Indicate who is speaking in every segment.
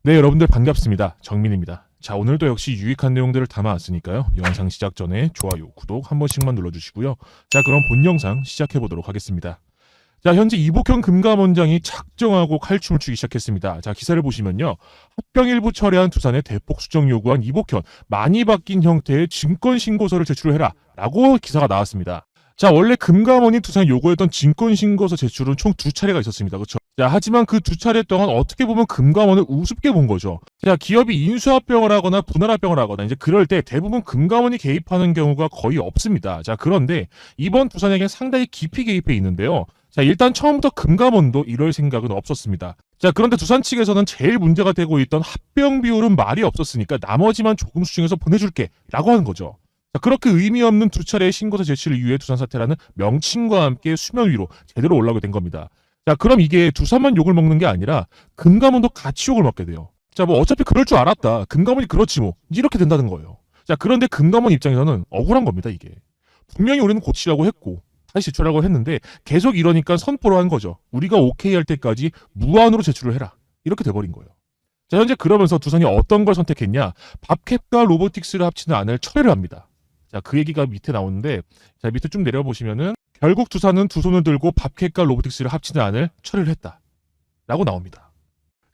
Speaker 1: 네, 여러분들 반갑습니다. 정민입니다. 자, 오늘도 역시 유익한 내용들을 담아왔으니까요. 영상 시작 전에 좋아요, 구독 한 번씩만 눌러주시고요. 자, 그럼 본 영상 시작해보도록 하겠습니다. 자, 현재 이복현 금감원장이 작정하고 칼춤을 추기 시작했습니다. 자, 기사를 보시면요. 합병 일부 철회한 두산의 대폭 수정 요구한 이복현, 많이 바뀐 형태의 증권신고서를 제출해라 라고 기사가 나왔습니다. 자, 원래 금감원이 두산에 요구했던 증권신고서 제출은 총 2차례가 있었습니다. 그렇죠? 자, 하지만 그 2차례 동안 어떻게 보면 금감원을 우습게 본 거죠. 자, 기업이 인수합병을 하거나 분할합병을 하거나 이제 그럴 때 대부분 금감원이 개입하는 경우가 거의 없습니다. 자, 그런데 이번 두산에게 상당히 깊이 개입해 있는데요. 자, 일단 처음부터 금감원도 이럴 생각은 없었습니다. 자, 그런데 두산 측에서는 제일 문제가 되고 있던 합병 비율은 말이 없었으니까 나머지만 조금 수정해서 보내줄게 라고 하는 거죠. 자, 그렇게 의미 없는 2차례의 신고서 제출 이후에 두산 사태라는 명칭과 함께 수면 위로 제대로 올라오게 된 겁니다. 자, 그럼 이게 두산만 욕을 먹는 게 아니라 금감원도 같이 욕을 먹게 돼요. 자, 뭐 어차피 그럴 줄 알았다. 금감원이 그렇지 뭐. 이렇게 된다는 거예요. 자, 그런데 금감원 입장에서는 억울한 겁니다, 이게. 분명히 우리는 고치라고 했고 다시 제출하라고 했는데 계속 이러니까 선포로 한 거죠. 우리가 오케이 할 때까지 무한으로 제출을 해라. 이렇게 돼버린 거예요. 자, 현재 그러면서 두산이 어떤 걸 선택했냐? 밥캡과 로보틱스를 합치는 안을 철회를 합니다. 자, 그 얘기가 밑에 나오는데, 자, 밑에 좀 내려보시면은, 결국 두산은 두 손을 들고 밥캡과 로보틱스를 합치는 안을 철회를 했다. 라고 나옵니다.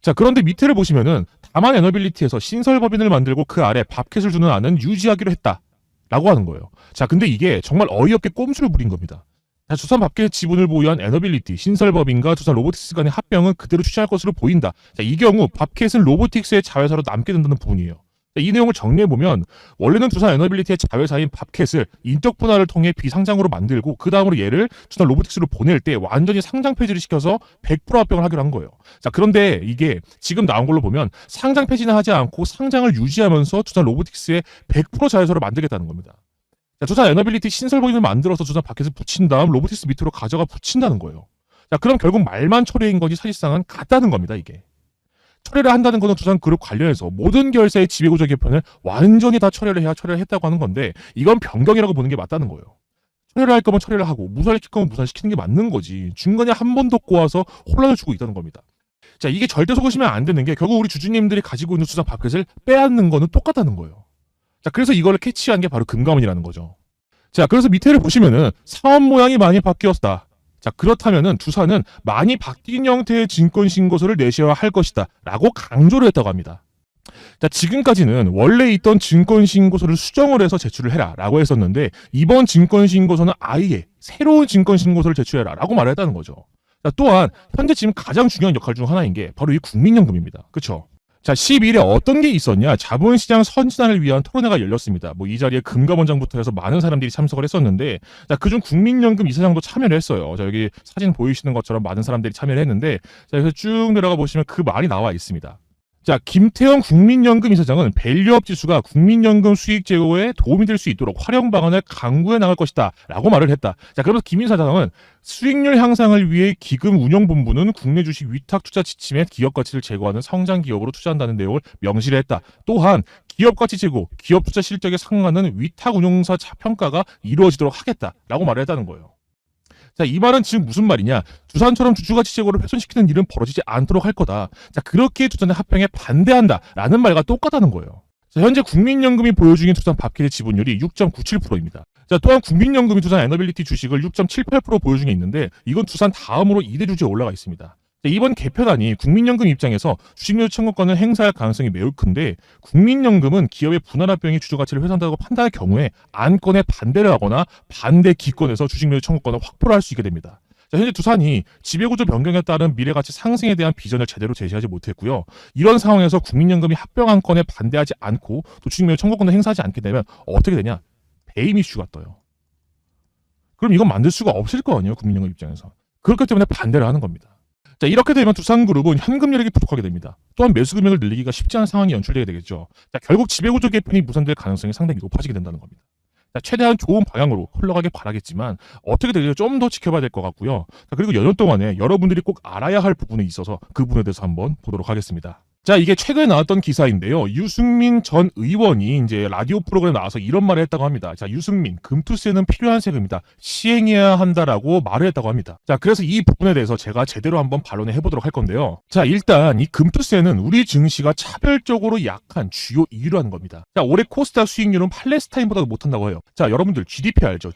Speaker 1: 자, 그런데 밑에를 보시면은, 다만 에너빌리티에서 신설법인을 만들고 그 아래 밥캡을 주는 안은 유지하기로 했다. 라고 하는 거예요. 자, 근데 이게 정말 어이없게 꼼수를 부린 겁니다. 자, 두산 밥캡 지분을 보유한 에너빌리티, 신설법인과 두산 로보틱스 간의 합병은 그대로 추진할 것으로 보인다. 자, 이 경우 밥캡은 로보틱스의 자회사로 남게 된다는 부분이에요. 이 내용을 정리해보면 원래는 두산 에너빌리티의 자회사인 밥캣을 인적 분할을 통해 비상장으로 만들고 그 다음으로 얘를 두산 로보틱스로 보낼 때 완전히 상장 폐지를 시켜서 100% 합병을 하기로 한 거예요. 자, 그런데 이게 지금 나온 걸로 보면 상장 폐지는 하지 않고 상장을 유지하면서 두산 로보틱스의 100% 자회사로 만들겠다는 겁니다. 자, 두산 에너빌리티 신설법인을 만들어서 두산 밥캣을 붙인 다음 로보틱스 밑으로 가져가 붙인다는 거예요. 자, 그럼 결국 말만 처리인 거지 사실상은 같다는 겁니다, 이게. 철회를 한다는 것은 두산 그룹 관련해서 모든 결사의 지배구조 개편을 완전히 다 철회를 해야 철회를 했다고 하는 건데 이건 변경이라고 보는 게 맞다는 거예요. 철회를 할 거면 철회를 하고 무산시킬 거면 무산시키는 게 맞는 거지. 중간에 한 번 더 꼬아서 혼란을 주고 있다는 겁니다. 자, 이게 절대 속으시면 안 되는 게 결국 우리 주주님들이 가지고 있는 두산 밥켓을 빼앗는 거는 똑같다는 거예요. 자, 그래서 이걸 캐치한 게 바로 금감원이라는 거죠. 자, 그래서 밑에를 보시면은 사업 모양이 많이 바뀌었다. 자, 그렇다면은 두산은 많이 바뀐 형태의 증권신고서를 내셔야 할 것이다 라고 강조를 했다고 합니다. 자, 지금까지는 원래 있던 증권신고서를 수정을 해서 제출을 해라 라고 했었는데 이번 증권신고서는 아예 새로운 증권신고서를 제출해라 라고 말을 했다는 거죠. 자, 또한 현재 지금 가장 중요한 역할 중 하나인 게 바로 이 국민연금입니다. 그쵸? 자, 12일에 어떤 게 있었냐? 자본시장 선진화를 위한 토론회가 열렸습니다. 뭐 이 자리에 금감원장부터 해서 많은 사람들이 참석을 했었는데, 자, 그중 국민연금 이사장도 참여를 했어요. 자, 여기 사진 보이시는 것처럼 많은 사람들이 참여를 했는데, 자, 여기서 쭉 내려가 보시면 그 말이 나와 있습니다. 자, 김태형 국민연금 이사장은 밸류업 지수가 국민연금 수익 제고에 도움이 될 수 있도록 활용 방안을 강구해 나갈 것이다 라고 말을 했다. 자, 그러면서 김 이사장은 수익률 향상을 위해 기금 운영본부는 국내 주식 위탁 투자 지침에 기업 가치를 제고하는 성장 기업으로 투자한다는 내용을 명시를 했다. 또한 기업 가치 제고, 기업 투자 실적에 상응하는 위탁 운용사 평가가 이루어지도록 하겠다라고 말을 했다는 거예요. 자, 이 말은 지금 무슨 말이냐? 두산처럼 주주가치 제고를 훼손시키는 일은 벌어지지 않도록 할 거다. 자, 그렇게 두산의 합병에 반대한다라는 말과 똑같다는 거예요. 자, 현재 국민연금이 보유 중인 두산 밥켓의 지분율이 6.97%입니다. 자, 또한 국민연금이 두산 에너빌리티 주식을 6.78% 보유 중에 있는데 이건 두산 다음으로 2대 주주에 올라가 있습니다. 자, 이번 개편안이 국민연금 입장에서 주식률 청구권을 행사할 가능성이 매우 큰데 국민연금은 기업의 분할합병이 주주가치를 훼손한다고 판단할 경우에 안건에 반대를 하거나 반대 기권에서 주식률 청구권을 확보를 할 수 있게 됩니다. 자, 현재 두산이 지배구조 변경에 따른 미래가치 상승에 대한 비전을 제대로 제시하지 못했고요. 이런 상황에서 국민연금이 합병 안건에 반대하지 않고 또 주식률 청구권을 행사하지 않게 되면 어떻게 되냐? 배임 이슈가 떠요. 그럼 이건 만들 수가 없을 거 아니에요, 국민연금 입장에서. 그렇기 때문에 반대를 하는 겁니다. 자, 이렇게 되면 두산그룹은 현금 여력이 부족하게 됩니다. 또한 매수 금액을 늘리기가 쉽지 않은 상황이 연출되게 되겠죠. 자, 결국 지배구조 개편이 무산될 가능성이 상당히 높아지게 된다는 겁니다. 자, 최대한 좋은 방향으로 흘러가길 바라겠지만 어떻게 될지 좀 더 지켜봐야 될 것 같고요. 자, 그리고 연휴 동안에 여러분들이 꼭 알아야 할 부분이 있어서 그 부분에 대해서 한번 보도록 하겠습니다. 자, 이게 최근에 나왔던 기사인데요. 유승민 전 의원이 이제 라디오 프로그램에 나와서 이런 말을 했다고 합니다. 자, 유승민, 금투세는 필요한 세금이다. 시행해야 한다라고 말을 했다고 합니다. 자, 그래서 이 부분에 대해서 제가 제대로 한번 반론해 해보도록 할 건데요. 자, 일단 이 금투세는 우리 증시가 차별적으로 약한 주요 이유로 하는 겁니다. 자, 올해 코스닥 수익률은 팔레스타인보다도 못한다고 해요. 자, 여러분들 GDP 알죠?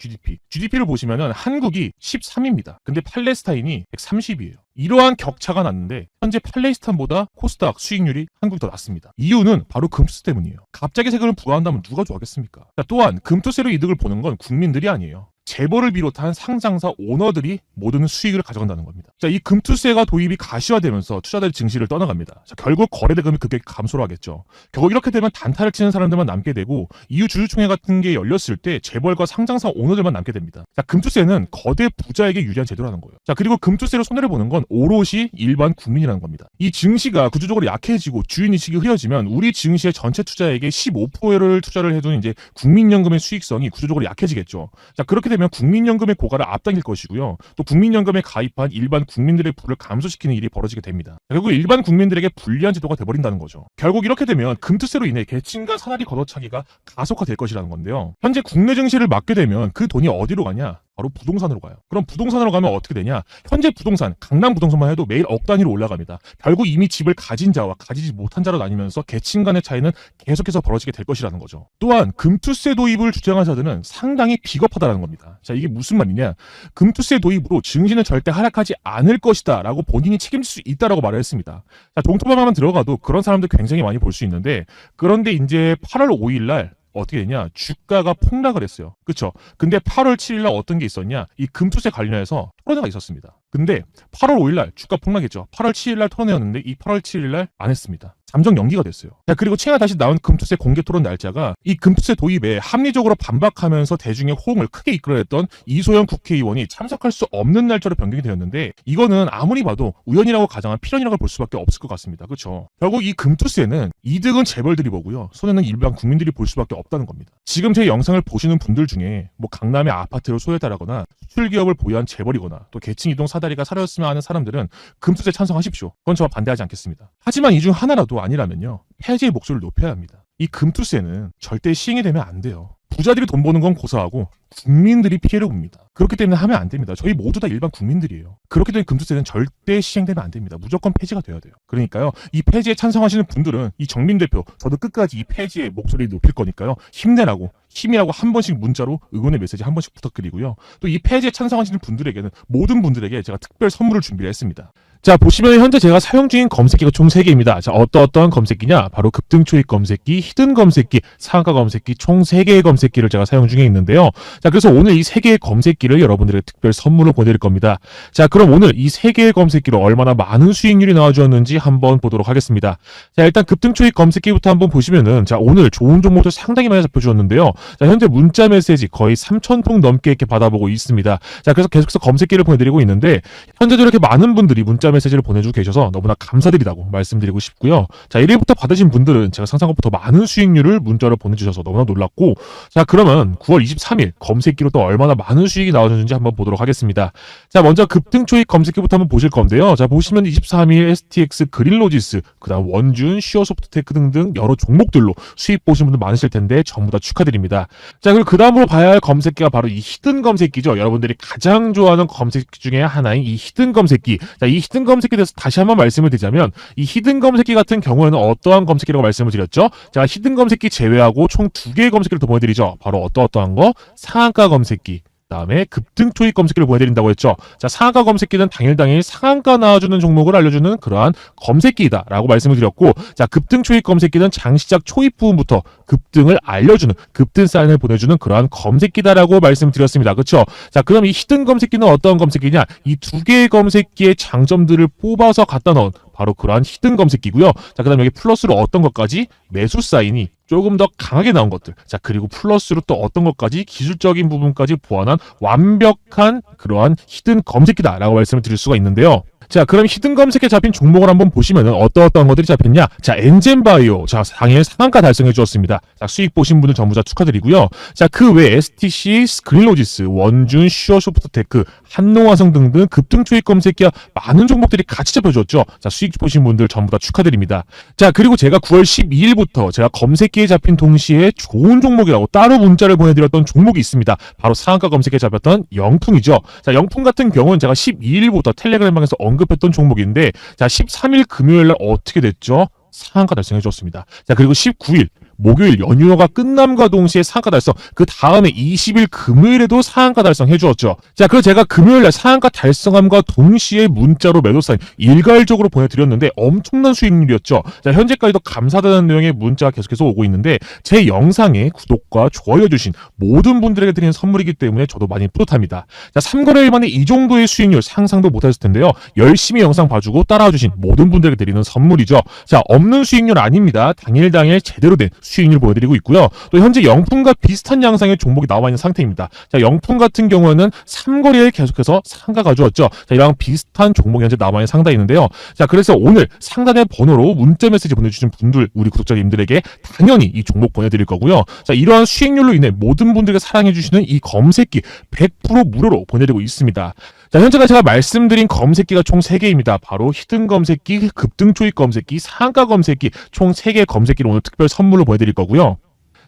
Speaker 1: GDP를 보시면은 한국이 13입니다. 근데 팔레스타인이 130이에요. 이러한 격차가 났는데 현재 팔레스타인보다 코스닥 수익률이 한국이 더 낮습니다. 이유는 바로 금투세 때문이에요. 갑자기 세금을 부과한다면 누가 좋아하겠습니까? 자, 또한 금투세로 이득을 보는 건 국민들이 아니에요. 재벌을 비롯한 상장사 오너들이 모든 수익을 가져간다는 겁니다. 자, 이 금투세가 도입이 가시화되면서 투자자들이 증시를 떠나갑니다. 자, 결국 거래대금이 급격히 감소를 하겠죠. 결국 이렇게 되면 단타를 치는 사람들만 남게 되고 이후 주주총회 같은 게 열렸을 때 재벌과 상장사 오너들만 남게 됩니다. 자, 금투세는 거대 부자에게 유리한 제도라는 거예요. 자, 그리고 금투세로 손해를 보는 건 오롯이 일반 국민이라는 겁니다. 이 증시가 구조적으로 약해지고 주인의식이 흐려지면 우리 증시의 전체 투자액의 15%를 투자를 해둔 이제 국민연금의 수익성이 구조적으로 약해지겠죠. 자, 그렇게 되면 국민연금의 고갈을 앞당길 것이고요. 또 국민연금에 가입한 일반 국민들의 부를 감소시키는 일이 벌어지게 됩니다. 결국 일반 국민들에게 불리한 제도가 돼버린다는 거죠. 결국 이렇게 되면 금투세로 인해 계층간 사다리 걷어차기가 가속화될 것이라는 건데요. 현재 국내 증시를 맡게 되면 그 돈이 어디로 가냐? 바로 부동산으로 가요. 그럼 부동산으로 가면 어떻게 되냐? 현재 부동산, 강남 부동산만 해도 매일 억 단위로 올라갑니다. 결국 이미 집을 가진 자와 가지지 못한 자로 나뉘면서 계층 간의 차이는 계속해서 벌어지게 될 것이라는 거죠. 또한 금투세 도입을 주장한 자들은 상당히 비겁하다는 겁니다. 자, 이게 무슨 말이냐? 금투세 도입으로 증시는 절대 하락하지 않을 것이다 라고 본인이 책임질 수 있다라고 말을 했습니다. 자, 종토방만 들어가도 그런 사람들 굉장히 많이 볼 수 있는데, 그런데 이제 8월 5일 날 어떻게 되냐? 주가가 폭락을 했어요. 그쵸? 근데 8월 7일 날 어떤 게 있었냐? 이 금투세 관련해서 토론회가 있었습니다. 근데 8월 5일 날 주가 폭락했죠. 8월 7일 날 토론회였는데 이 8월 7일 날 안 했습니다. 잠정 연기가 됐어요. 자, 그리고 최근에 다시 나온 금투세 공개 토론 날짜가 이 금투세 도입에 합리적으로 반박하면서 대중의 호응을 크게 이끌어냈던 이소연 국회의원이 참석할 수 없는 날짜로 변경이 되었는데, 이거는 아무리 봐도 우연이라고 가정한 필연이라고 볼 수밖에 없을 것 같습니다. 그렇죠? 결국 이 금투세는 이득은 재벌들이 보고요, 손해는 일반 국민들이 볼 수밖에 없다는 겁니다. 지금 제 영상을 보시는 분들 중에 뭐 강남의 아파트를 소유했다라거나 수출 기업을 보유한 재벌이거나 또 계층 이동 사다리가 사려졌으면 하는 사람들은 금투세 찬성하십시오. 그건 저와 반대하지 않겠습니다. 하지만 이 중 하나라도 아니라면요, 폐지의 목소리를 높여야 합니다. 이 금투세는 절대 시행이 되면 안 돼요. 부자들이 돈 버는 건 고사하고 국민들이 피해를 봅니다. 그렇기 때문에 하면 안 됩니다. 저희 모두 다 일반 국민들이에요. 그렇기 때문에 금투세는 절대 시행되면 안 됩니다. 무조건 폐지가 돼야 돼요. 그러니까요, 이 폐지에 찬성하시는 분들은 이 정민 대표, 저도 끝까지 이 폐지의 목소리를 높일 거니까요, 힘내라고, 힘이라고 한 번씩 문자로 응원의 메시지 한 번씩 부탁드리고요. 또 이 폐지에 찬성하시는 분들에게는, 모든 분들에게 제가 특별 선물을 준비를 했습니다. 자, 보시면 현재 제가 사용 중인 검색기가 총 3개입니다. 자, 어떠한 검색기냐? 바로 급등초입 검색기, 히든 검색기, 상한가 검색기, 총 3개의 검색기를 제가 사용 중에 있는데요. 자, 그래서 오늘 이 3개의 검색기를 여러분들에게 특별 선물로 보내드릴 겁니다. 자, 그럼 오늘 이 3개의 검색기로 얼마나 많은 수익률이 나와주었는지 한번 보도록 하겠습니다. 자, 일단 급등초입 검색기부터 한번 보시면은, 자, 오늘 좋은 종목들 상당히 많이 잡혀주었는데요. 자, 현재 문자 메시지 거의 3,000통 넘게 이렇게 받아보고 있습니다. 자, 그래서 계속해서 검색기를 보내드리고 있는데, 현재도 이렇게 많은 분들이 문자 메시지를 보내주고 계셔서 너무나 감사드리다고 말씀드리고 싶고요. 자, 1일부터 받으신 분들은 제가 상상한 것보다 많은 수익률을 문자로 보내주셔서 너무나 놀랐고, 자, 그러면 9월 23일 검색기로 또 얼마나 많은 수익이 나와줬는지 한번 보도록 하겠습니다. 자, 먼저 급등초입 검색기부터 한번 보실 건데요. 자, 보시면 23일 STX, 그린로지스, 그 다음 원준, 시어소프트테크 등등 여러 종목들로 수익 보신 분들 많으실 텐데 전부 다 축하드립니다. 자, 그리고 그 다음으로 봐야 할 검색기가 바로 이 히든 검색기죠. 여러분들이 가장 좋아하는 검색기 중에 하나인 이 히든 검색기. 자, 이 히든 검색기에 대해서 다시 한번 말씀을 드리자면, 이 히든 검색기 같은 경우에는 어떠한 검색기라고 말씀을 드렸죠? 자, 히든 검색기 제외하고 총 2개의 검색기를 더 보내드리죠. 바로 어떠한 거? 상한가 검색기, 다음에 급등초입 검색기를 보여드린다고 했죠. 자, 상한가 검색기는 당일 상한가 나와주는 종목을 알려주는 그러한 검색기이다 라고 말씀을 드렸고, 자, 급등초입 검색기는 장시작 초입 부분부터 급등을 알려주는, 급등 사인을 보내주는 그러한 검색기다라고 말씀드렸습니다. 그렇죠? 자, 그럼 이 히든 검색기는 어떤 검색기냐? 이 2개의 검색기의 장점들을 뽑아서 갖다 넣은 바로 그러한 히든 검색기고요. 자, 그 다음에 여기 플러스로 어떤 것까지? 매수 사인이 조금 더 강하게 나온 것들. 자, 그리고 플러스로 또 어떤 것까지? 기술적인 부분까지 보완한 완벽한 그러한 히든 검색기다라고 말씀을 드릴 수가 있는데요. 자, 그럼 히든 검색에 잡힌 종목을 한번 보시면은 어떤 것들이 잡혔냐? 자, 엔젠바이오. 자, 당일 상한가 달성해 주었습니다. 자, 수익 보신 분들 전부 다 축하드리고요. 자, 그 외 STC, 그린로지스, 원준, 슈어소프트테크, 한농화성 등등 급등 초입 검색기와 많은 종목들이 같이 잡혀줬죠. 자, 수익 보신 분들 전부 다 축하드립니다. 자, 그리고 제가 9월 12일부터 제가 검색기에 잡힌 동시에 좋은 종목이라고 따로 문자를 보내드렸던 종목이 있습니다. 바로 상한가 검색에 잡혔던 영풍이죠. 자, 영풍 같은 경우는 제가 12일부터 텔레그램방에서 언급했던 종목인데, 자, 13일 금요일날 어떻게 됐죠? 상한가 달성해 줬습니다. 자, 그리고 19일 목요일 연휴가 끝남과 동시에 상한가 달성, 그 다음에 20일 금요일에도 상한가 달성해 주었죠. 자, 그래서 제가 금요일날 상한가 달성함과 동시에 문자로 매도 사인 일괄적으로 보내드렸는데 엄청난 수익률이었죠. 자, 현재까지도 감사하다는 내용의 문자가 계속해서 오고 있는데, 제 영상에 구독과 좋아요 주신 모든 분들에게 드리는 선물이기 때문에 저도 많이 뿌듯합니다. 자, 3거래일 만에 이 정도의 수익률 상상도 못했을 텐데요. 열심히 영상 봐주고 따라와 주신 모든 분들에게 드리는 선물이죠. 자, 없는 수익률 아닙니다. 당일 제대로 된 수익률 보여드리고 있고요. 또 현재 영풍과 비슷한 양상의 종목이 나와 있는 상태입니다. 자, 영풍 같은 경우는 3거래일 계속해서 상가 가져왔죠. 자, 이랑 비슷한 종목이 현재 나와 있는 상단에 있는데요. 자, 그래서 오늘 상단의 번호로 문자 메시지 보내주신 분들, 우리 구독자님들에게 당연히 이 종목 보내드릴 거고요. 자, 이러한 수익률로 인해 모든 분들에게 사랑해주시는 이 검색기 100% 무료로 보내드리고 있습니다. 자, 현재가 제가 말씀드린 검색기가 총 3개입니다. 바로 히든 검색기, 급등 초입 검색기, 상한가 검색기, 총 3개의 검색기를 오늘 특별 선물로 보내드릴 거고요.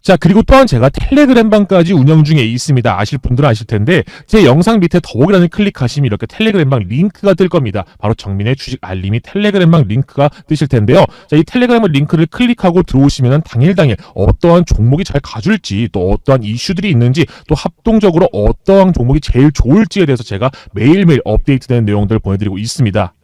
Speaker 1: 자, 그리고 또한 제가 텔레그램방까지 운영 중에 있습니다. 아실 분들은 아실 텐데, 제 영상 밑에 더보기란을 클릭하시면 이렇게 텔레그램방 링크가 뜰 겁니다. 바로 정민의 주식 알림이 텔레그램방 링크가 뜨실 텐데요. 자, 이 텔레그램 링크를 클릭하고 들어오시면 당일 어떠한 종목이 잘 가줄지, 또 어떠한 이슈들이 있는지, 또 합동적으로 어떠한 종목이 제일 좋을지에 대해서 제가 매일매일 업데이트되는 내용들을 보내드리고 있습니다.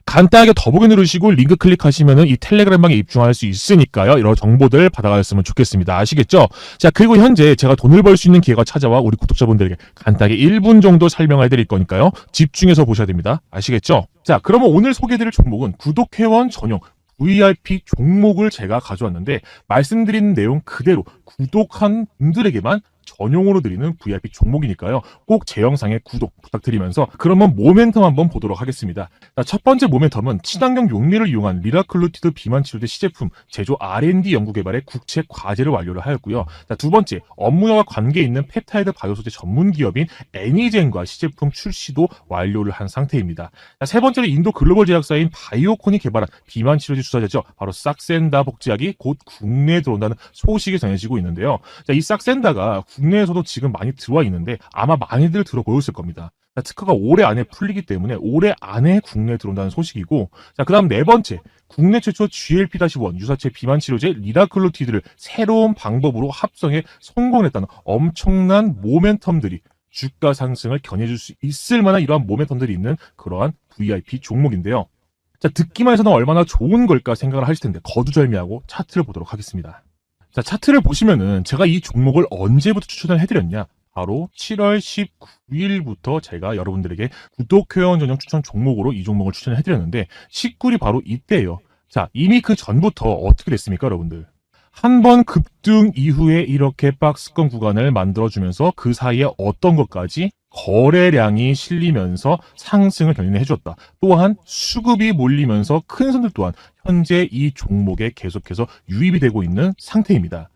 Speaker 1: 간단하게 더보기 누르시고 링크 클릭하시면은 이 텔레그램방에 입중할 수 있으니까요. 이런 정보들 받아가셨으면 좋겠습니다. 아시겠죠? 자, 그리고 현재 제가 돈을 벌 수 있는 기회가 찾아와 우리 구독자분들에게 간단하게 1분 정도 설명해 드릴 거니까요. 집중해서 보셔야 됩니다. 아시겠죠? 자, 그러면 오늘 소개해드릴 종목은 구독회원 전용 VIP 종목을 제가 가져왔는데, 말씀드린 내용 그대로 구독한 분들에게만 전용으로 드리는 VIP 종목이니까요. 꼭 제 영상에 구독 부탁드리면서 그러면 모멘텀 한번 보도록 하겠습니다. 자, 첫 번째 모멘텀은 친환경 용매를 이용한 리라클루티드 비만 치료제 시제품 제조 R&D 연구개발의 국책 과제를 완료를 하였고요. 자, 두 번째, 업무와 관계 있는 펩타이드 바이오 소재 전문 기업인 애니젠과 시제품 출시도 완료를 한 상태입니다. 자, 세 번째로 인도 글로벌 제약사인 바이오콘이 개발한 비만 치료제 주사제죠. 바로 싹센다 복제약이 곧 국내에 들어온다는 소식이 전해지고 있는데요. 자, 이 싹센다가 국내에서도 지금 많이 들어와 있는데 아마 많이들 들어보셨을 겁니다. 자, 특허가 올해 안에 풀리기 때문에 올해 안에 국내에 들어온다는 소식이고, 자, 그 다음 네 번째, 국내 최초 GLP-1 유사체 비만 치료제 리라클루티드를 새로운 방법으로 합성해 성공했다는 엄청난 모멘텀들이 주가 상승을 견해줄 수 있을 만한 이러한 모멘텀들이 있는 그러한 VIP 종목인데요. 자, 듣기만 해서는 얼마나 좋은 걸까 생각을 하실 텐데 거두절미하고 차트를 보도록 하겠습니다. 자, 차트를 보시면은 제가 이 종목을 언제부터 추천을 해드렸냐? 바로 7월 19일부터 제가 여러분들에게 구독회원 전용 추천 종목으로 이 종목을 추천을 해드렸는데 19일이 바로 이때예요. 자, 이미 그 전부터 어떻게 됐습니까, 여러분들? 한 번 급등 이후에 이렇게 박스권 구간을 만들어주면서 그 사이에 어떤 것까지 거래량이 실리면서 상승을 견인해 줬다. 또한 수급이 몰리면서 큰 손들 또한 현재 이 종목에 계속해서 유입이 되고 있는 상태입니다.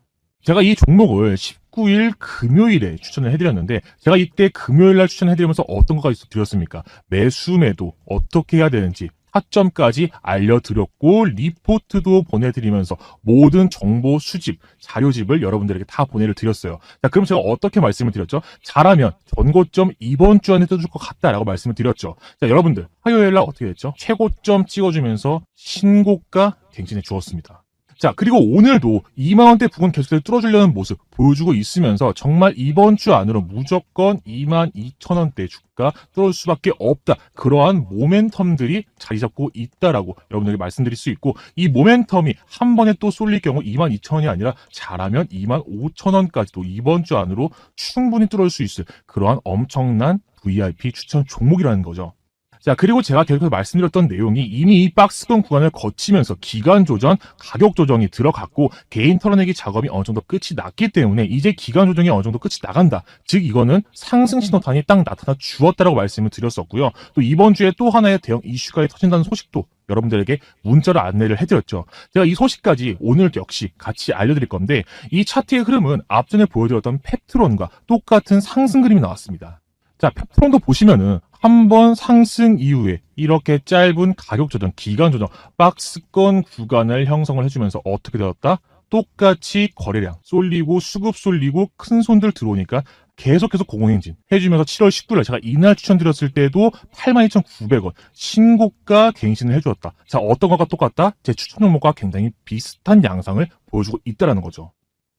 Speaker 1: 제가 이 종목을 19일 금요일에 추천을 해드렸는데, 제가 이때 금요일날 추천해드리면서 어떤 것까지 드렸습니까? 매수 매도 어떻게 해야 되는지 타점까지 알려드렸고 리포트도 보내드리면서 모든 정보 수집, 자료집을 여러분들에게 다 보내를 드렸어요. 자, 그럼 제가 어떻게 말씀을 드렸죠? 잘하면 전고점 이번 주 안에 떠줄 것 같다라고 말씀을 드렸죠. 자, 여러분들 화요일날 어떻게 됐죠? 최고점 찍어주면서 신고가 갱신해 주었습니다. 자, 그리고 오늘도 2만원대 부근 계속해서 뚫어주려는 모습 보여주고 있으면서 정말 이번 주 안으로 무조건 22,000원대 주가 뚫을 수밖에 없다. 그러한 모멘텀들이 자리 잡고 있다라고 여러분들에게 말씀드릴 수 있고, 이 모멘텀이 한 번에 또 쏠릴 경우 22,000원이 아니라 잘하면 25,000원까지도 이번 주 안으로 충분히 뚫을 수 있을 그러한 엄청난 VIP 추천 종목이라는 거죠. 자, 그리고 제가 계속해서 말씀드렸던 내용이 이미 이 박스권 구간을 거치면서 기간 조정, 가격 조정이 들어갔고 개인 털어내기 작업이 어느 정도 끝이 났기 때문에 이제 기간 조정이 어느 정도 끝이 나간다. 즉 이거는 상승 신호탄이 딱 나타나 주었다라고 말씀을 드렸었고요. 또 이번 주에 또 하나의 대형 이슈가 터진다는 소식도 여러분들에게 문자로 안내를 해드렸죠. 제가 이 소식까지 오늘 역시 같이 알려드릴 건데 이 차트의 흐름은 앞전에 보여드렸던 펩트론과 똑같은 상승 그림이 나왔습니다. 자, 펩트론도 보시면은 한번 상승 이후에 이렇게 짧은 가격 조정, 기간 조정, 박스권 구간을 형성을 해주면서 어떻게 되었다? 똑같이 거래량 쏠리고 수급 쏠리고 큰 손들 들어오니까 계속해서 공행진 해주면서 7월 19일 제가 이날 추천드렸을 때도 82,900원 신고가 갱신을 해주었다. 자, 어떤 것과 똑같다? 제 추천 종목과 굉장히 비슷한 양상을 보여주고 있다는 거죠.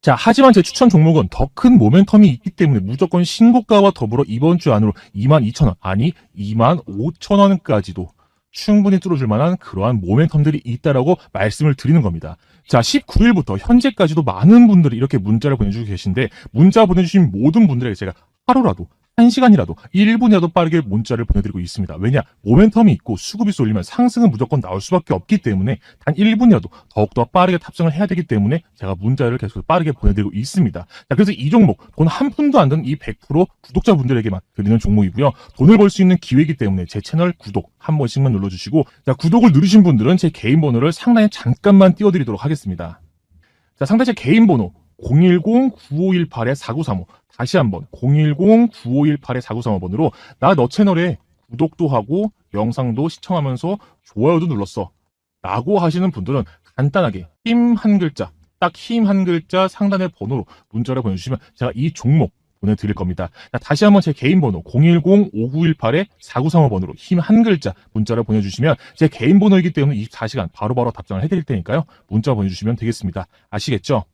Speaker 1: 자, 하지만 제 추천 종목은 더 큰 모멘텀이 있기 때문에 무조건 신고가와 더불어 이번 주 안으로 22,000원, 아니 25,000원까지도 충분히 뚫어줄 만한 그러한 모멘텀들이 있다라고 말씀을 드리는 겁니다. 자, 19일부터 현재까지도 많은 분들이 이렇게 문자를 보내주고 계신데 문자 보내주신 모든 분들에게 제가 하루라도 1시간이라도 1분이라도 빠르게 문자를 보내드리고 있습니다. 왜냐? 모멘텀이 있고 수급이 쏠리면 상승은 무조건 나올 수밖에 없기 때문에 단 1분이라도 더욱더 빠르게 탑승을 해야 되기 때문에 제가 문자를 계속 빠르게 보내드리고 있습니다. 자, 그래서 이 종목 돈 한 푼도 안 든 이 100% 구독자분들에게만 드리는 종목이고요. 돈을 벌 수 있는 기회이기 때문에 제 채널 구독 한 번씩만 눌러주시고, 자, 구독을 누르신 분들은 제 개인 번호를 상단에 잠깐만 띄워드리도록 하겠습니다. 자, 상단 제 개인 번호 010-9518-4935 다시 한번 010-9518-4935번으로 나 너 채널에 구독도 하고 영상도 시청하면서 좋아요도 눌렀어 라고 하시는 분들은 간단하게 힘 한 글자, 딱 힘 한 글자 상단의 번호로 문자를 보내주시면 제가 이 종목 보내드릴 겁니다. 자, 다시 한번 제 개인 번호 010-5918-4935번으로 힘 한 글자 문자를 보내주시면 제 개인 번호이기 때문에 24시간 바로바로 답장을 해드릴 테니까요. 문자 보내주시면 되겠습니다. 아시겠죠?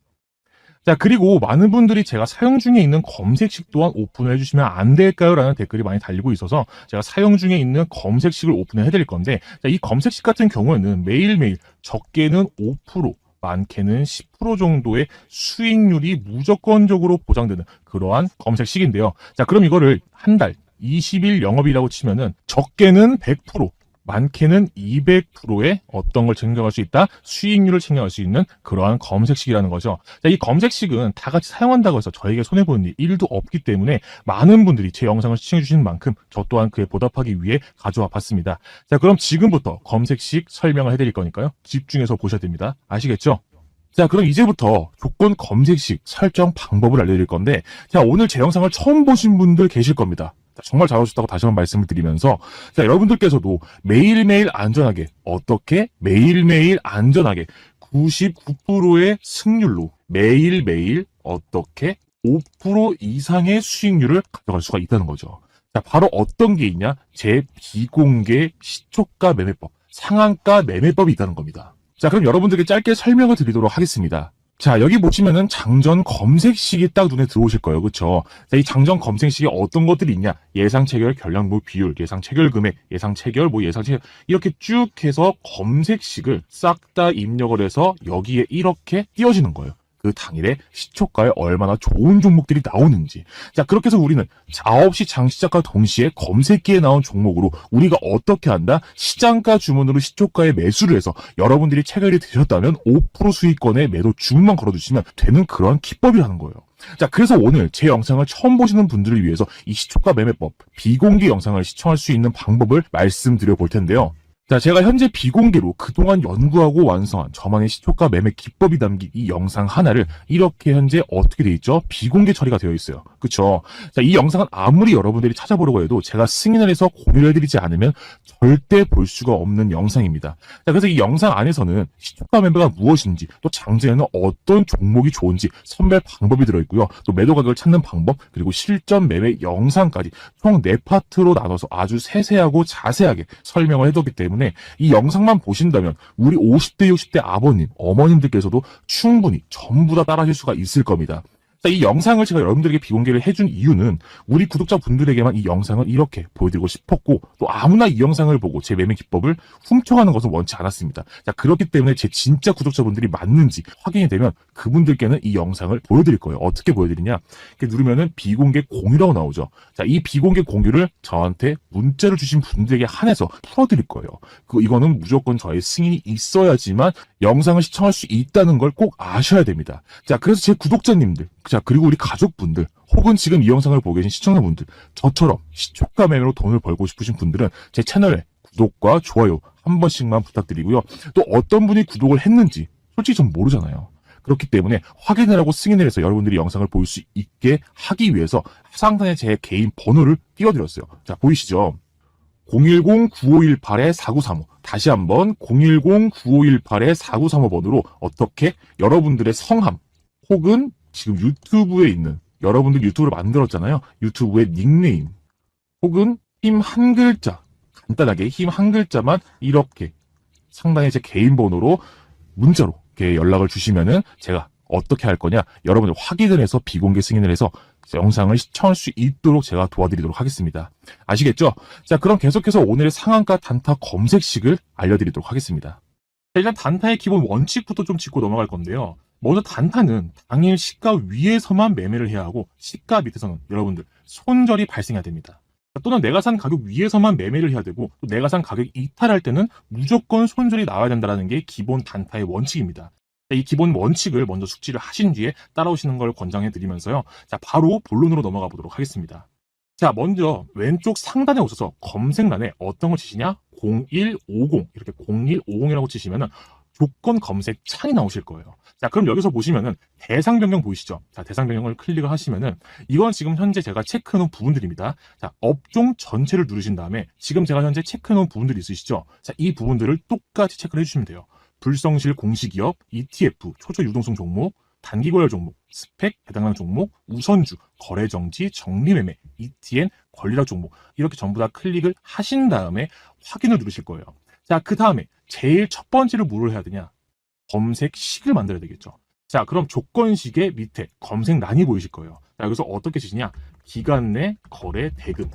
Speaker 1: 자, 그리고 많은 분들이 제가 사용 중에 있는 검색식 또한 오픈을 해주시면 안 될까요? 라는 댓글이 많이 달리고 있어서 제가 사용 중에 있는 검색식을 오픈을 해드릴 건데, 자, 이 검색식 같은 경우에는 매일매일 적게는 5%, 많게는 10% 정도의 수익률이 무조건적으로 보장되는 그러한 검색식인데요. 자, 그럼 이거를 한 달 20일 영업이라고 치면은 적게는 100%, 많게는 200%의 어떤 걸 챙겨갈 수 있다? 수익률을 챙겨갈 수 있는 그러한 검색식이라는 거죠. 자, 이 검색식은 다 같이 사용한다고 해서 저에게 손해보는 일도 없기 때문에 많은 분들이 제 영상을 시청해주시는 만큼 저 또한 그에 보답하기 위해 가져와 봤습니다. 자, 그럼 지금부터 검색식 설명을 해드릴 거니까요. 집중해서 보셔야 됩니다. 아시겠죠? 자, 그럼 이제부터 조건 검색식 설정 방법을 알려드릴 건데, 자, 오늘 제 영상을 처음 보신 분들 계실 겁니다. 정말 잘하셨다고 다시 한번 말씀을 드리면서, 자, 여러분들께서도 매일매일 안전하게, 어떻게? 매일매일 안전하게 99%의 승률로 매일매일 어떻게? 5% 이상의 수익률을 가져갈 수가 있다는 거죠. 자, 바로 어떤 게 있냐? 제 비공개 시초가 매매법, 상한가 매매법이 있다는 겁니다. 자, 그럼 여러분들께 짧게 설명을 드리도록 하겠습니다. 자, 여기 보시면은 장전 검색식이 딱 눈에 들어오실 거예요. 그쵸? 자, 이 장전 검색식에 어떤 것들이 있냐? 예상 체결 결량부 비율, 예상 체결 금액, 예상 체결, 예상 체결, 이렇게 쭉 해서 검색식을 싹 다 입력을 해서 여기에 이렇게 띄워지는 거예요. 그 당일에 시초가에 얼마나 좋은 종목들이 나오는지. 자, 그렇게 해서 우리는 자업시 장시작과 동시에 검색기에 나온 종목으로 우리가 어떻게 한다? 시장가 주문으로 시초가에 매수를 해서 여러분들이 체결이 되셨다면 5% 수익권에 매도 주문만 걸어주시면 되는 그러한 기법이라는 거예요. 자, 그래서 오늘 제 영상을 처음 보시는 분들을 위해서 이 시초가 매매법 비공개 영상을 시청할 수 있는 방법을 말씀드려 볼 텐데요. 자, 제가 현재 비공개로 그동안 연구하고 완성한 저만의 시초가 매매 기법이 담긴 이 영상 하나를 이렇게 현재 어떻게 돼 있죠? 비공개 처리가 되어 있어요. 그쵸? 자, 이 영상은 아무리 여러분들이 찾아보려고 해도 제가 승인을 해서 공유를 해드리지 않으면 절대 볼 수가 없는 영상입니다. 자, 그래서 이 영상 안에서는 시초가 매매가 무엇인지, 또 장전에는 어떤 종목이 좋은지 선별 방법이 들어있고요. 또 매도 가격을 찾는 방법, 그리고 실전 매매 영상까지 총 4파트로 나눠서 아주 세세하고 자세하게 설명을 해뒀기 때문에 이 영상만 보신다면 우리 50대, 60대 아버님, 어머님들께서도 충분히 전부 다 따라하실 수가 있을 겁니다. 자, 이 영상을 제가 여러분들에게 비공개를 해준 이유는 우리 구독자분들에게만 이 영상을 이렇게 보여드리고 싶었고, 또 아무나 이 영상을 보고 제 매매 기법을 훔쳐가는 것은 원치 않았습니다. 자, 그렇기 때문에 제 진짜 구독자분들이 맞는지 확인이 되면 그분들께는 이 영상을 보여드릴 거예요. 어떻게 보여드리냐? 이렇게 누르면은 비공개 공유라고 나오죠. 자, 이 비공개 공유를 저한테 문자를 주신 분들에게 한해서 풀어드릴 거예요. 이거는 무조건 저의 승인이 있어야지만 영상을 시청할 수 있다는 걸 꼭 아셔야 됩니다. 자, 그래서 제 구독자님들, 자, 그리고 우리 가족분들, 혹은 지금 이 영상을 보고 계신 시청자분들, 저처럼 시초가 매매로 돈을 벌고 싶으신 분들은 제 채널에 구독과 좋아요 한 번씩만 부탁드리고요. 또 어떤 분이 구독을 했는지 솔직히 전 모르잖아요. 그렇기 때문에 확인을 하고 승인을 해서 여러분들이 영상을 볼 수 있게 하기 위해서 상단에 제 개인 번호를 띄워드렸어요. 자, 보이시죠? 010-9518-4935. 다시 한번 010-9518-4935번으로 어떻게 여러분들의 성함 혹은 지금 유튜브에 있는, 여러분들 유튜브를 만들었잖아요. 유튜브의 닉네임 혹은 힘 한 글자, 간단하게 힘 한 글자만 이렇게 상단에 제 개인 번호로 문자로 이렇게 연락을 주시면은 제가 어떻게 할 거냐, 여러분들 확인을 해서 비공개 승인을 해서 영상을 시청할 수 있도록 제가 도와드리도록 하겠습니다. 아시겠죠? 자, 그럼 계속해서 오늘의 상한가 단타 검색식을 알려드리도록 하겠습니다. 자, 일단 단타의 기본 원칙부터 좀 짚고 넘어갈 건데요. 먼저 단타는 당일 시가 위에서만 매매를 해야 하고, 시가 밑에서는 여러분들 손절이 발생해야 됩니다. 또는 내가 산 가격 위에서만 매매를 해야 되고, 또 내가 산 가격 이탈할 때는 무조건 손절이 나와야 된다는 게 기본 단타의 원칙입니다. 이 기본 원칙을 먼저 숙지를 하신 뒤에 따라오시는 걸 권장해 드리면서요. 자, 바로 본론으로 넘어가 보도록 하겠습니다. 자, 먼저 왼쪽 상단에 오셔서 검색란에 어떤 걸 치시냐? 0150, 이렇게 0150이라고 치시면은 조건 검색 창이 나오실 거예요. 자, 그럼 여기서 보시면은 대상 변경 보이시죠? 자, 대상 변경을 클릭을 하시면은 이건 지금 현재 제가 체크해 놓은 부분들입니다. 자, 업종 전체를 누르신 다음에 지금 제가 현재 체크해 놓은 부분들이 있으시죠? 자, 이 부분들을 똑같이 체크를 해주시면 돼요. 불성실 공시기업, ETF, 초저 유동성 종목, 단기거래 종목, 스펙, 배당량 종목, 우선주, 거래정지, 정리매매, ETN, 권리락 종목, 이렇게 전부 다 클릭을 하신 다음에 확인을 누르실 거예요. 자, 그 다음에 제일 첫 번째로 뭐를 해야 되냐? 검색식을 만들어야 되겠죠. 자, 그럼 조건식의 밑에 검색란이 보이실 거예요. 자, 여기서 어떻게 치시냐? 기간 내 거래 대금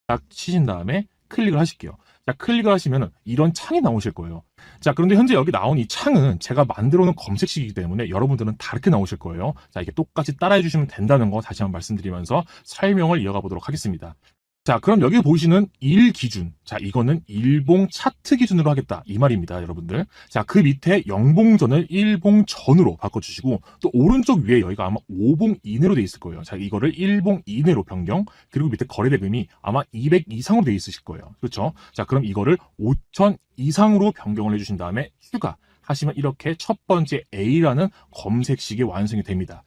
Speaker 1: 딱 치신 다음에 클릭을 하실게요. 자, 클릭을 하시면 이런 창이 나오실 거예요. 자, 그런데 현재 여기 나온 이 창은 제가 만들어 놓은 검색식이기 때문에 여러분들은 다르게 나오실 거예요. 자, 이게 똑같이 따라해 주시면 된다는 거 다시 한번 말씀드리면서 설명을 이어가 보도록 하겠습니다. 자, 그럼 여기 보시는 일 기준. 자, 이거는 일봉 차트 기준으로 하겠다. 이 말입니다, 여러분들. 자, 그 밑에 영봉전을 일봉 전으로 바꿔주시고, 또 오른쪽 위에 여기가 아마 5봉 이내로 돼 있을 거예요. 자, 이거를 1봉 이내로 변경, 그리고 밑에 거래대금이 아마 200 이상으로 돼 있으실 거예요. 그렇죠? 자, 그럼 이거를 5,000 이상으로 변경을 해주신 다음에 추가 하시면 이렇게 첫 번째 A라는 검색식이 완성이 됩니다.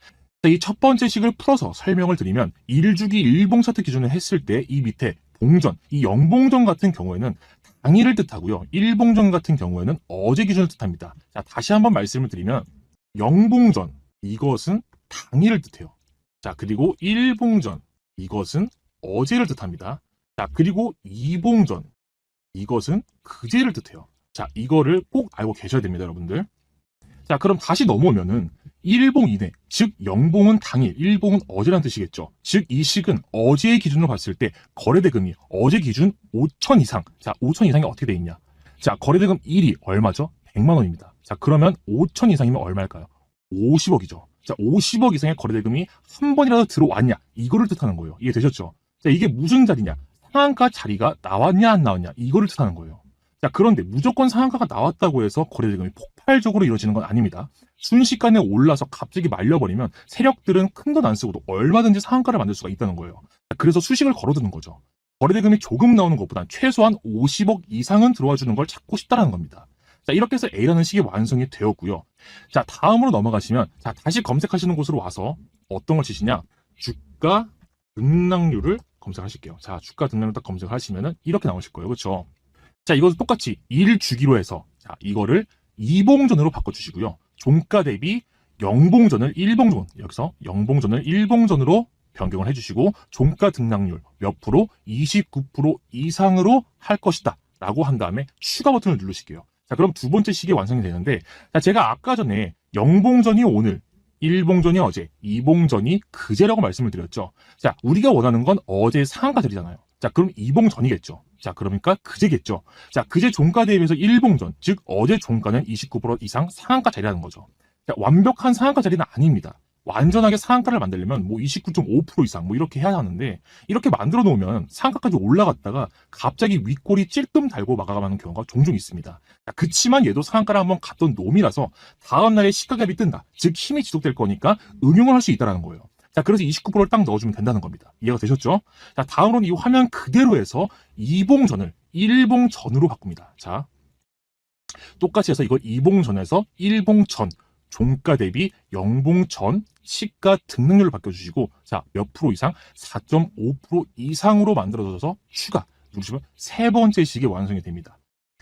Speaker 1: 이 첫 번째 식을 풀어서 설명을 드리면, 1주기 일봉 차트 기준을 했을 때 이 밑에 봉전, 이 영봉전 같은 경우에는 당일을 뜻하고요. 일봉전 같은 경우에는 어제 기준을 뜻합니다. 자, 다시 한번 말씀을 드리면 영봉전, 이것은 당일을 뜻해요. 자, 그리고 일봉전, 이것은 어제를 뜻합니다. 자, 그리고 이봉전, 이것은 그제를 뜻해요. 자, 이거를 꼭 알고 계셔야 됩니다, 여러분들. 자, 그럼 다시 넘어오면은 일봉 이내, 즉 영봉은 당일, 일봉은 어제란 뜻이겠죠. 즉 이 식은 어제의 기준으로 봤을 때 거래대금이 어제 기준 5,000 이상. 자, 5,000 이상이 어떻게 돼 있냐? 자, 거래대금 1이 얼마죠? 100만 원입니다. 자, 그러면 5,000 이상이면 얼마일까요? 50억이죠. 자, 50억 이상의 거래대금이 한 번이라도 들어왔냐? 이거를 뜻하는 거예요. 이해되셨죠? 자, 이게 무슨 자리냐? 상한가 자리가 나왔냐 안 나왔냐? 이거를 뜻하는 거예요. 자, 그런데 무조건 상한가가 나왔다고 해서 거래대금이 폭발적으로 이루어지는 건 아닙니다. 순식간에 올라서 갑자기 말려버리면 세력들은 큰 돈 안 쓰고도 얼마든지 상한가를 만들 수가 있다는 거예요. 그래서 수식을 걸어두는 거죠. 거래대금이 조금 나오는 것보단 최소한 50억 이상은 들어와 주는 걸 찾고 싶다는 겁니다. 자, 이렇게 해서 A라는 식이 완성이 되었고요. 자, 다음으로 넘어가시면, 자, 다시 검색하시는 곳으로 와서 어떤 걸 치시냐? 주가 등락률을 검색하실게요. 자, 주가 등락률 딱 검색하시면은 이렇게 나오실 거예요. 그렇죠? 자, 이것도 똑같이 1주기로 해서, 자, 이거를 이봉전으로 바꿔주시고요. 종가 대비 영봉전을 일봉전, 여기서 영봉전을 일봉전으로 변경을 해주시고, 종가 등락률 몇 프로? 29% 이상으로 할 것이다 라고 한 다음에 추가 버튼을 누르실게요. 자, 그럼 두 번째 식이 완성이 되는데, 자, 제가 아까 전에 영봉전이 오늘 일봉전이 어제, 이봉전이 그제라고 말씀을 드렸죠. 자, 우리가 원하는 건 어제 상한가 자리잖아요. 자, 그럼 이봉전이겠죠. 자, 그러니까 그제겠죠. 자, 그제 종가 대비해서 일봉전, 즉 어제 종가는 29% 이상 상한가 자리라는 거죠. 자, 완벽한 상한가 자리는 아닙니다. 완전하게 상한가를 만들려면 뭐 29.5% 이상 뭐 이렇게 해야 하는데, 이렇게 만들어 놓으면 상한가까지 올라갔다가 갑자기 윗골이 찔끔 달고 마감하는 경우가 종종 있습니다. 자, 그치만 얘도 상한가를 한번 갔던 놈이라서 다음날에 시가갭이 뜬다, 즉 힘이 지속될 거니까 응용을 할 수 있다는 거예요. 자, 그래서 29%를 딱 넣어주면 된다는 겁니다. 이해가 되셨죠? 자, 다음으로는 이 화면 그대로 해서 이봉전을 일봉전으로 바꿉니다. 자, 똑같이 해서 이걸 이봉전에서 일봉전, 종가 대비 영봉전, 시가 등락률을 바꿔주시고, 자, 몇 프로 이상? 4.5% 이상으로 만들어져서 추가 누르시면 세 번째 식이 완성이 됩니다.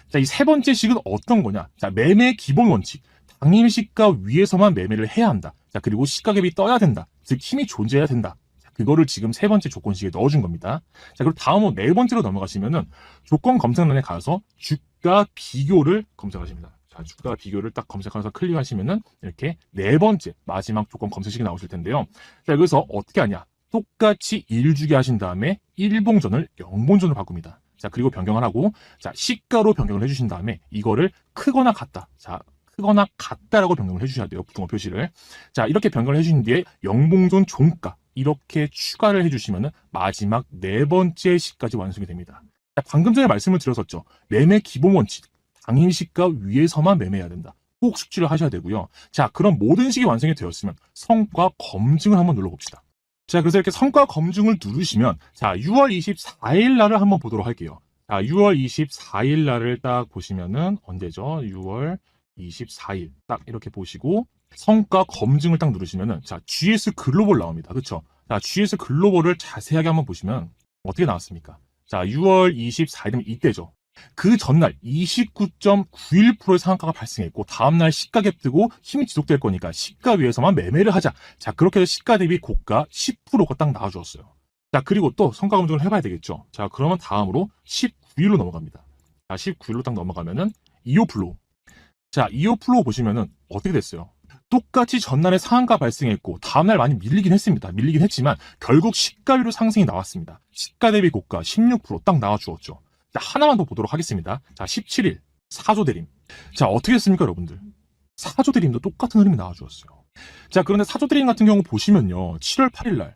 Speaker 1: 자, 이 세 번째 식은 어떤 거냐? 자, 매매 기본 원칙. 당일 시가 위에서만 매매를 해야 한다. 자, 그리고 시가갭이 떠야 된다. 즉 힘이 존재해야 된다. 자, 그거를 지금 세 번째 조건식에 넣어준 겁니다. 자, 그리고 다음으로 네 번째로 넘어가시면은 조건 검색란에 가서 주가 비교를 검색하십니다. 자, 주가 비교를 딱 검색하면서 클릭하시면은 이렇게 네 번째 마지막 조건 검색식이 나오실 텐데요. 자, 여기서 어떻게 하냐? 똑같이 1주기 하신 다음에 일봉전을 영봉전으로 바꿉니다. 자, 그리고 변경을 하고, 자, 시가로 변경을 해주신 다음에 이거를 크거나 같다. 자, 크거나 같다라고 변경을 해주셔야 돼요. 부등호 표시를. 자, 이렇게 변경을 해주신 뒤에 영봉전 종가 이렇게 추가를 해주시면은 마지막 네 번째 식까지 완성이 됩니다. 자, 방금 전에 말씀을 드렸었죠. 매매 기본 원칙. 당일 시가 위에서만 매매해야 된다. 꼭 숙지를 하셔야 되고요. 자, 그럼 모든 식이 완성이 되었으면 성과 검증을 한번 눌러봅시다. 자, 그래서 이렇게 성과 검증을 누르시면, 자, 6월 24일 날을 한번 보도록 할게요. 자, 6월 24일 날을 딱 보시면은 언제죠? 6월 24일 딱 이렇게 보시고 성과 검증을 딱 누르시면은, 자, GS 글로벌 나옵니다. 그쵸? 자, GS 글로벌을 자세하게 한번 보시면 어떻게 나왔습니까? 자, 6월 24일이면 이때죠. 그 전날 29.91%의 상한가가 발생했고, 다음날 시가갭 뜨고 힘이 지속될 거니까 시가 위에서만 매매를 하자. 자, 그렇게 해서 시가 대비 고가 10%가 딱 나와주었어요. 자, 그리고 또 성과 검증을 해봐야 되겠죠. 자, 그러면 다음으로 19일로 넘어갑니다. 자, 19일로 딱 넘어가면은 이오플로우. 자, 이오플로우 보시면은 어떻게 됐어요? 똑같이 전날에 상한가 발생했고 다음날 많이 밀리긴 했습니다. 밀리긴 했지만 결국 시가 위로 상승이 나왔습니다. 시가 대비 고가 16% 나와주었죠. 자, 하나만 더 보도록 하겠습니다. 자, 17일 사조대림. 자, 어떻게 했습니까, 여러분들? 사조대림도 똑같은 흐름이 나와주었어요. 자, 그런데 사조대림 같은 경우 보시면요, 7월 8일 날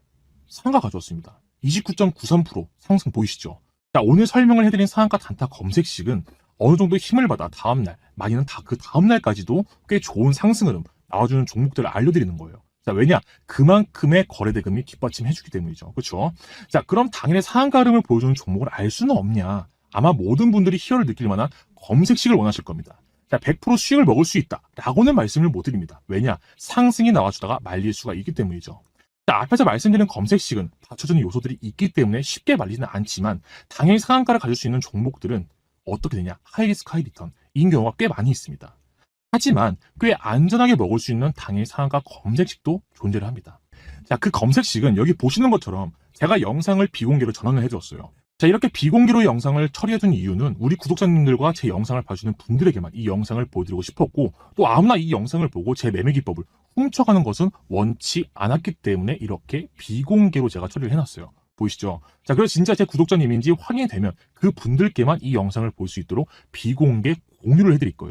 Speaker 1: 상한가 가져왔습니다. 29.93% 상승 보이시죠? 자, 오늘 설명을 해드린 상한가 단타 검색식은 어느 정도 힘을 받아 다음날, 많이는 다 그 다음날까지도 꽤 좋은 상승 흐름 나와주는 종목들을 알려드리는 거예요. 자, 왜냐? 그만큼의 거래대금이 뒷받침해주기 때문이죠. 그렇죠? 자, 그럼 당일의 상한가 흐름을 보여주는 종목을 알 수는 없냐? 아마 모든 분들이 희열을 느낄 만한 검색식을 원하실 겁니다. 자, 100% 수익을 먹을 수 있다 라고는 말씀을 못 드립니다. 왜냐? 상승이 나와주다가 말릴 수가 있기 때문이죠. 자, 앞에서 말씀드린 검색식은 받쳐주는 요소들이 있기 때문에 쉽게 말리지는 않지만, 당일 상한가를 가질 수 있는 종목들은 어떻게 되냐? 하이리스크 하이리턴인 경우가 꽤 많이 있습니다. 하지만 꽤 안전하게 먹을 수 있는 당일 상한가 검색식도 존재를 합니다. 자, 그 검색식은 여기 보시는 것처럼 제가 영상을 비공개로 전환을 해줬어요. 자, 이렇게 비공개로 영상을 처리해준 이유는 우리 구독자님들과 제 영상을 봐주는 분들에게만 이 영상을 보여드리고 싶었고, 또 아무나 이 영상을 보고 제 매매 기법을 훔쳐가는 것은 원치 않았기 때문에 이렇게 비공개로 제가 처리를 해놨어요. 보이시죠? 자, 그래서 진짜 제 구독자님인지 확인이 되면 그 분들께만 이 영상을 볼 수 있도록 비공개 공유를 해드릴 거예요.